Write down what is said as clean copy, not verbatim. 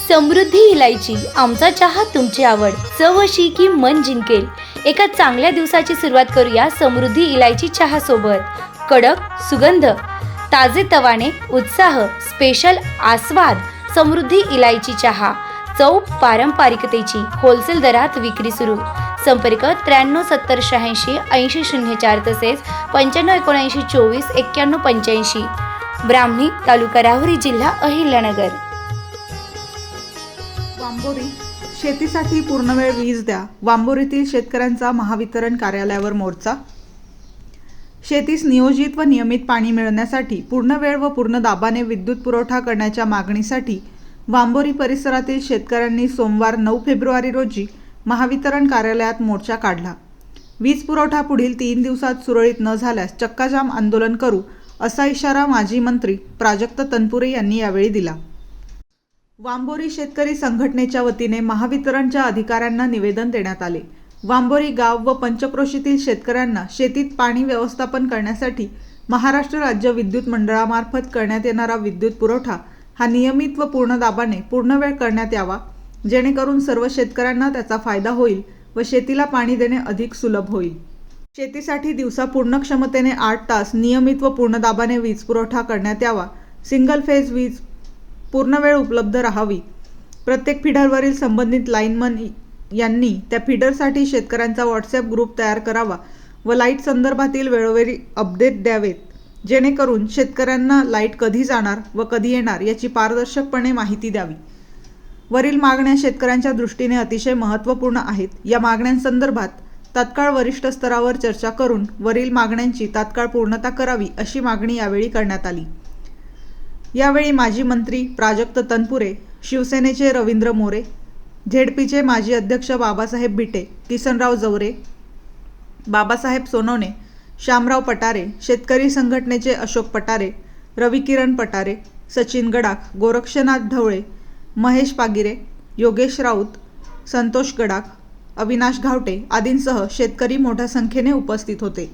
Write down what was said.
समृद्धी इलायची, आमचा चहा तुमची आवड, चव अशी की मन जिंकेल। एका चांगल्या दिवसाची सुरुवात करूया समृद्धी इलायची चहा सोबत। कडक सुगंध, ताजे तवाने, उत्साह, स्पेशल आस्वाद। समृद्धी इलायची चहा, चव पारंपरिकतेची, होलसेल दरात विक्री सुरू। संपर्क 93 70 86 80 04 तसेच 95 79 24 91 85। ब्राह्मणी, तालुका राहुरी, जिल्हा अहिल्यानगर। वांबोरी, शेतीसाठी पूर्णवेळ वीज द्या। वांबोरीतील शेतकऱ्यांचा महावितरण कार्यालयावर मोर्चा। शेतीस नियोजित व नियमित पाणी मिळण्यासाठी पूर्णवेळ व पूर्ण दाबाने विद्युत पुरवठा करण्याच्या मागणीसाठी वांबोरी परिसरातील शेतकऱ्यांनी सोमवार 9 फेब्रुवारी रोजी महावितरण कार्यालयात मोर्चा काढला। वीज पुरवठा पुढील 3 दिवसात सुरळीत न झाल्यास चक्काजाम आंदोलन करू, असा इशारा माजी मंत्री प्राजक्त तनपुरे यांनी यावेळी दिला। वांबोरी शेतकरी संघटनेच्या वतीने महावितरणच्या अधिकाऱ्यांना निवेदन देण्यात आले। वांबोरी गाव व पंचक्रोशीतील शेतकऱ्यांना शेतीत पाणी व्यवस्थापन करण्यासाठी महाराष्ट्र राज्य विद्युत मंडळामार्फत करण्यात येणारा विद्युत पुरवठा हा नियमित व पूर्ण दाबाने पूर्ण वेळ करण्यात यावा, जेणेकरून सर्व शेतकऱ्यांना त्याचा फायदा होईल व शेतीला पाणी देणे अधिक सुलभ होईल। शेतीसाठी दिवसा पूर्ण क्षमतेने 8 तास नियमित व पूर्ण दाबाने वीज पुरवठा करण्यात यावा। सिंगल फेज वीज पूर्ण वेळ उपलब्ध राहावी। प्रत्येक फीडरवरील संबंधित लाईनमन यांनी त्या फीडरसाठी शेतकऱ्यांचा व्हॉट्सॲप ग्रुप तयार करावा व लाईट संदर्भातील वेळोवेळी अपडेट द्यावेत, जेणेकरून शेतकऱ्यांना लाईट कधी जाणार व कधी येणार याची पारदर्शकपणे माहिती द्यावी। वरील मागण्या शेतकऱ्यांच्या दृष्टीने अतिशय महत्त्वपूर्ण आहेत। या मागण्यांसंदर्भात तात्काळ वरिष्ठ स्तरावर चर्चा करून वरील मागण्यांची तात्काळ पूर्णता करावी, अशी मागणी यावेळी करण्यात आली। यावेळी माजी मंत्री प्राजक्त तनपुरे, शिवसेनेचे रवींद्र मोरे, झेडपीचे माजी अध्यक्ष बाबासाहेब बिटे, किसनराव जवरे, बाबासाहेब सोनवणे, श्यामराव पटारे, शेतकरी संघटनेचे अशोक पटारे, रविकिरण पटारे, सचिन गडाख, गोरक्षनाथ ढवळे, महेश पागिरे, योगेश राऊत, संतोष गडाख, अविनाश घावटे आदींसह शेतकरी मोठ्या संख्येने उपस्थित होते।